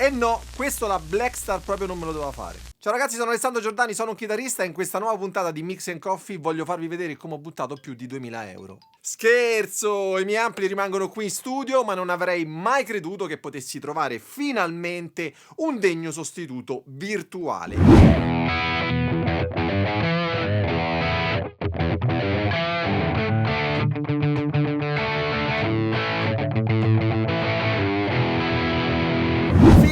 E no, questo la Blackstar proprio non me lo doveva fare. Ciao ragazzi, sono Alessandro Giordani, sono un chitarrista e in questa nuova puntata di Mix and Coffee voglio farvi vedere come ho buttato più di 2000 euro. Scherzo! I miei ampli rimangono qui in studio, ma non avrei mai creduto che potessi trovare finalmente un degno sostituto virtuale.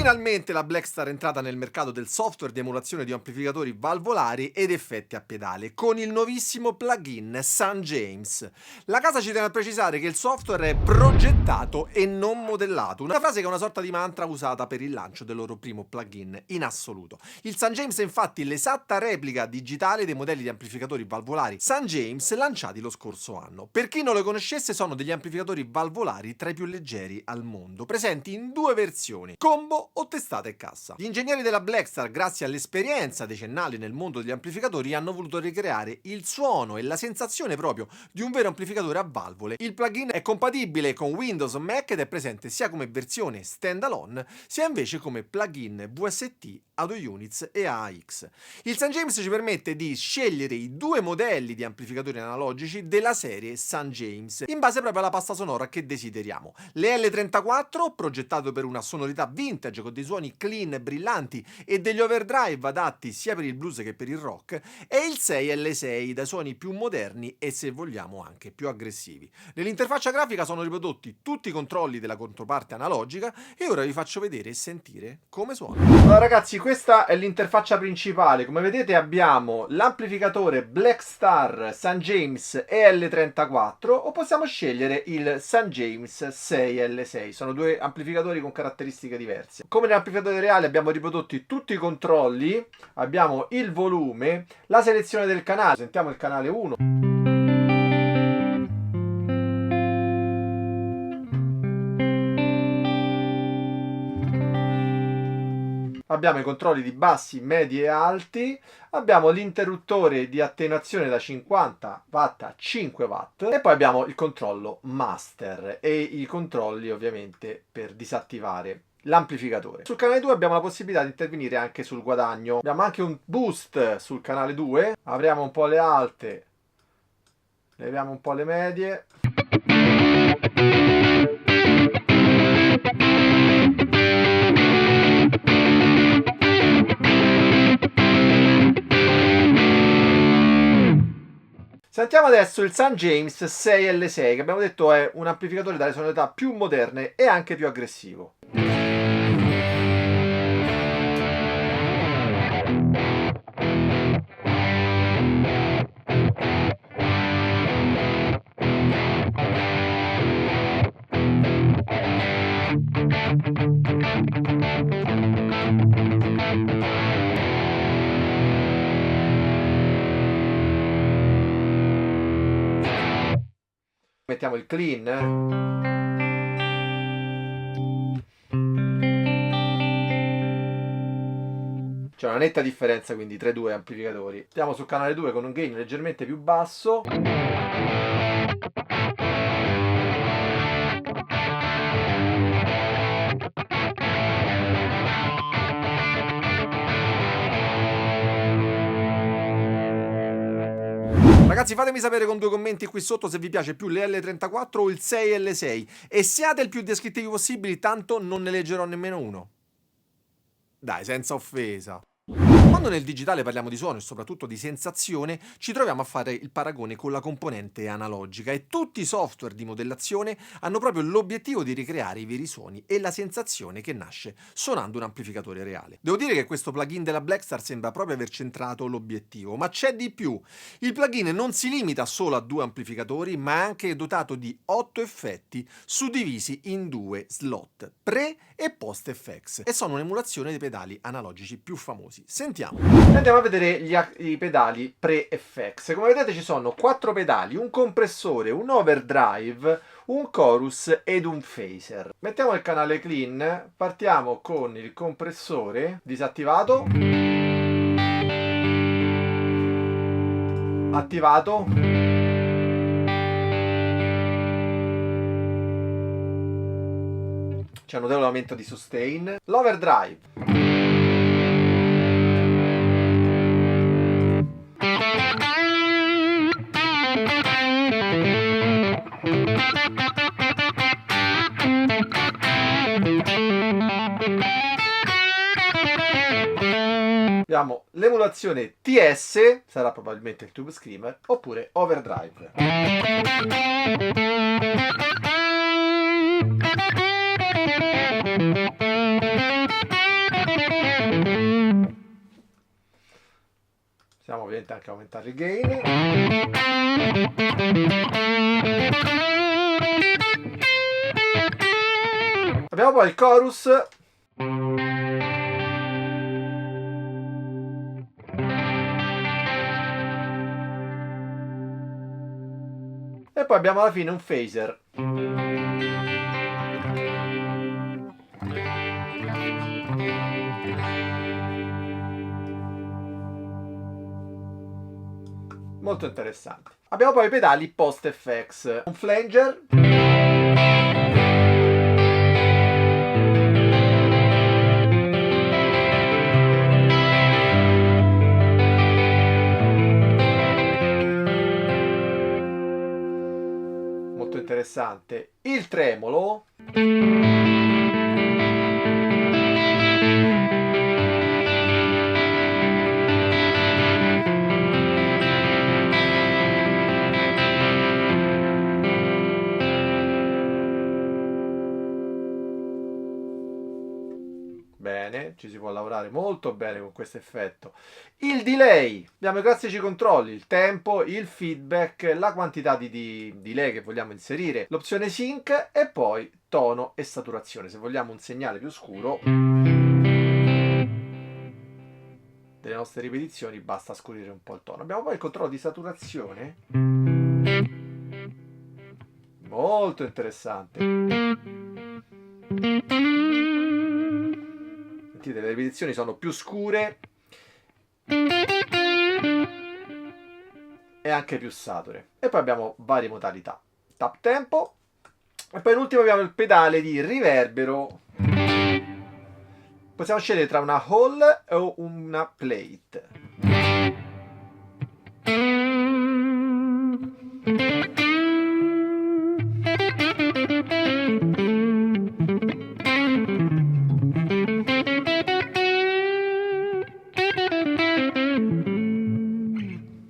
Finalmente la Blackstar è entrata nel mercato del software di emulazione di amplificatori valvolari ed effetti a pedale con il nuovissimo plugin St. James. La casa ci tiene a precisare che il software è progettato e non modellato, una frase che è una sorta di mantra usata per il lancio del loro primo plugin in assoluto. Il St. James è infatti l'esatta replica digitale dei modelli di amplificatori valvolari St. James lanciati lo scorso anno. Per chi non lo conoscesse, sono degli amplificatori valvolari tra i più leggeri al mondo, presenti in due versioni, combo o testata e cassa. Gli ingegneri della Blackstar, grazie all'esperienza decennale nel mondo degli amplificatori, hanno voluto ricreare il suono e la sensazione proprio di un vero amplificatore a valvole. Il plugin è compatibile con Windows o Mac ed è presente sia come versione standalone sia invece come plugin VST, Audio Units e AAX. Il St. James ci permette di scegliere i due modelli di amplificatori analogici della serie St. James in base proprio alla pasta sonora che desideriamo. Le L34, progettato per una sonorità vintage con dei suoni clean, brillanti e degli overdrive adatti sia per il blues che per il rock, e il 6L6 dai suoni più moderni e, se vogliamo, anche più aggressivi. Nell'interfaccia grafica sono riprodotti tutti i controlli della controparte analogica e ora vi faccio vedere e sentire come suona. Allora ragazzi, questa è l'interfaccia principale. Come vedete abbiamo l'amplificatore Blackstar St. James EL34 o possiamo scegliere il St. James 6L6. Sono due amplificatori con caratteristiche diverse. Come nell'amplificatore reale abbiamo riprodotti tutti i controlli, abbiamo il volume, la selezione del canale. Sentiamo il canale 1. Abbiamo i controlli di bassi, medi e alti, abbiamo l'interruttore di attenuazione da 50 watt a 5 watt e poi abbiamo il controllo master e i controlli ovviamente per disattivare l'amplificatore. Sul canale 2 abbiamo la possibilità di intervenire anche sul guadagno. Abbiamo anche un boost sul canale 2, apriamo un po' le alte, leviamo un po' le medie. Sentiamo adesso il St. James 6L6, che abbiamo detto è un amplificatore dalle sonorità più moderne e anche più aggressivo. Mettiamo il clean. C'è una netta differenza quindi tra i due amplificatori. Stiamo sul canale 2 con un gain leggermente più basso. Ragazzi, fatemi sapere con due commenti qui sotto se vi piace più l'L34 o il 6L6 e siate il più descrittivi possibili, tanto non ne leggerò nemmeno uno. Dai, senza offesa. Quando nel digitale parliamo di suono e soprattutto di sensazione, ci troviamo a fare il paragone con la componente analogica e tutti i software di modellazione hanno proprio l'obiettivo di ricreare i veri suoni e la sensazione che nasce suonando un amplificatore reale. Devo dire che questo plugin della Blackstar sembra proprio aver centrato l'obiettivo, ma c'è di più. Il plugin non si limita solo a due amplificatori, ma è anche dotato di 8 effetti suddivisi in due slot, pre e post effects, e sono un'emulazione dei pedali analogici più famosi. Sentiamo. Andiamo a vedere i pedali pre-effects. Come vedete ci sono 4 pedali, un compressore, un overdrive, un chorus ed un phaser. Mettiamo il canale clean, partiamo con il compressore disattivato, attivato, c'è un notevole aumento di sustain. L'overdrive. Abbiamo l'emulazione TS, sarà probabilmente il Tube Screamer, oppure Overdrive. Possiamo ovviamente anche aumentare il gain. Abbiamo poi il chorus. E poi abbiamo alla fine un phaser. Molto interessante. Abbiamo poi i pedali post effects. Un flanger. Molto interessante. Il tremolo. Bene, ci si può lavorare molto bene con questo effetto. Il delay, abbiamo i classici controlli, il tempo, il feedback, la quantità di delay che vogliamo inserire, l'opzione sync e poi tono e saturazione. Se vogliamo un segnale più scuro delle nostre ripetizioni basta scurire un po' il tono. Abbiamo poi il controllo di saturazione, molto interessante. Sentite, le ripetizioni sono più scure e anche più sature. E poi abbiamo varie modalità. Tap tempo. E poi in ultimo abbiamo il pedale di riverbero. Possiamo scegliere tra una hall o una plate.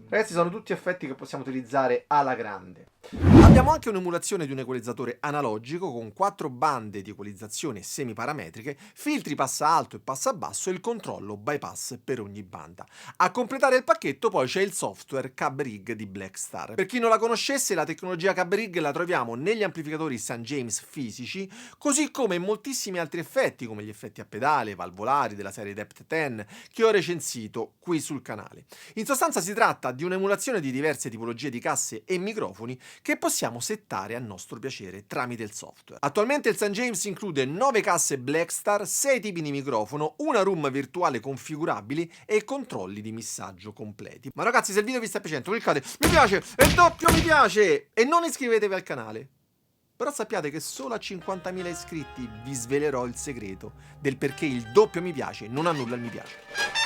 Ragazzi, sono tutti effetti che possiamo utilizzare alla grande. Abbiamo anche un'emulazione di un equalizzatore analogico con 4 bande di equalizzazione semiparametriche, filtri passa alto e passa basso e il controllo bypass per ogni banda. A completare il pacchetto poi c'è il software Cab Rig di Blackstar. Per chi non la conoscesse, la tecnologia Cab Rig la troviamo negli amplificatori St. James fisici, così come in moltissimi altri effetti come gli effetti a pedale, valvolari della serie Depth 10 che ho recensito qui sul canale. In sostanza si tratta di un'emulazione di diverse tipologie di casse e microfoni che possiamo settare a nostro piacere tramite il software. Attualmente il St. James include 9 casse Blackstar, 6 tipi di microfono, una room virtuale configurabili e controlli di missaggio completi. Ma ragazzi, se il video vi sta piacendo, cliccate mi piace e doppio mi piace e non iscrivetevi al canale. Però sappiate che solo a 50.000 iscritti vi svelerò il segreto del perché il doppio mi piace non annulla il mi piace.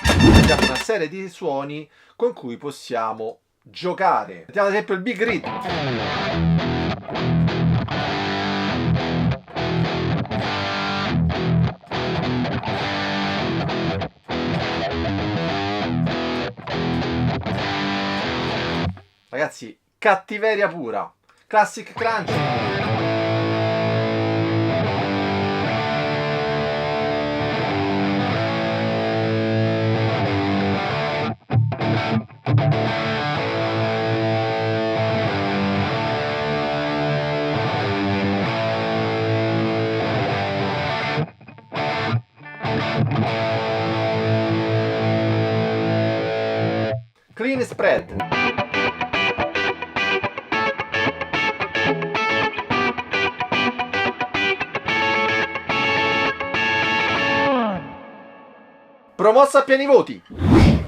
Abbiamo una serie di suoni con cui possiamo giocare. Mettiamo ad esempio il Big Rhythm. Ragazzi, cattiveria pura. Classic Crunch. Clean spread. Promossa a pieni voti.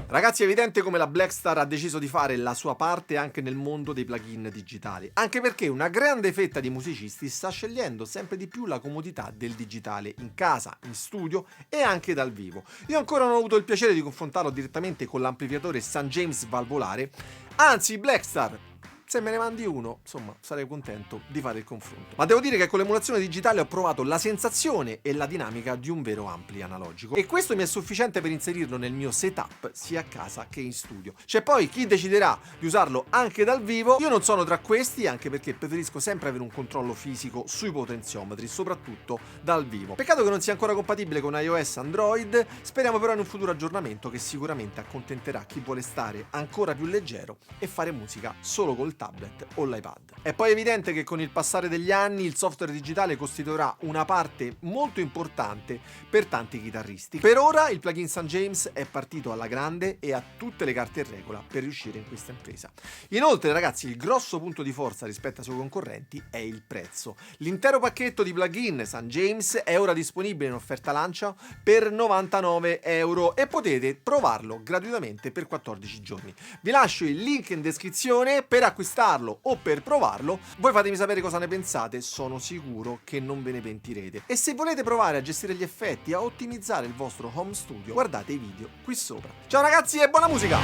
Ragazzi, è evidente come la Blackstar ha deciso di fare la sua parte anche nel mondo dei plugin digitali, anche perché una grande fetta di musicisti sta scegliendo sempre di più la comodità del digitale in casa, in studio e anche dal vivo. Io ancora non ho avuto il piacere di confrontarlo direttamente con l'amplificatore St. James valvolare, anzi Blackstar, se me ne mandi uno, insomma, sarei contento di fare il confronto. Ma devo dire che con l'emulazione digitale ho provato la sensazione e la dinamica di un vero ampli analogico. E questo mi è sufficiente per inserirlo nel mio setup sia a casa che in studio. C'è poi chi deciderà di usarlo anche dal vivo. Io non sono tra questi, anche perché preferisco sempre avere un controllo fisico sui potenziometri, soprattutto dal vivo. Peccato che non sia ancora compatibile con iOS e Android. Speriamo però in un futuro aggiornamento che sicuramente accontenterà chi vuole stare ancora più leggero e fare musica solo col tablet o l'iPad. È poi evidente che con il passare degli anni il software digitale costituirà una parte molto importante per tanti chitarristi. Per ora il plugin St. James è partito alla grande e ha tutte le carte in regola per riuscire in questa impresa. Inoltre, ragazzi, il grosso punto di forza rispetto ai suoi concorrenti è il prezzo. L'intero pacchetto di plugin St. James è ora disponibile in offerta lancia per 99 euro e potete provarlo gratuitamente per 14 giorni. Vi lascio il link in descrizione per acquistarlo o per provarlo. Voi fatemi sapere cosa ne pensate, sono sicuro che non ve ne pentirete. E se volete provare a gestire gli effetti, a ottimizzare il vostro home studio, guardate i video qui sopra. Ciao ragazzi e buona musica!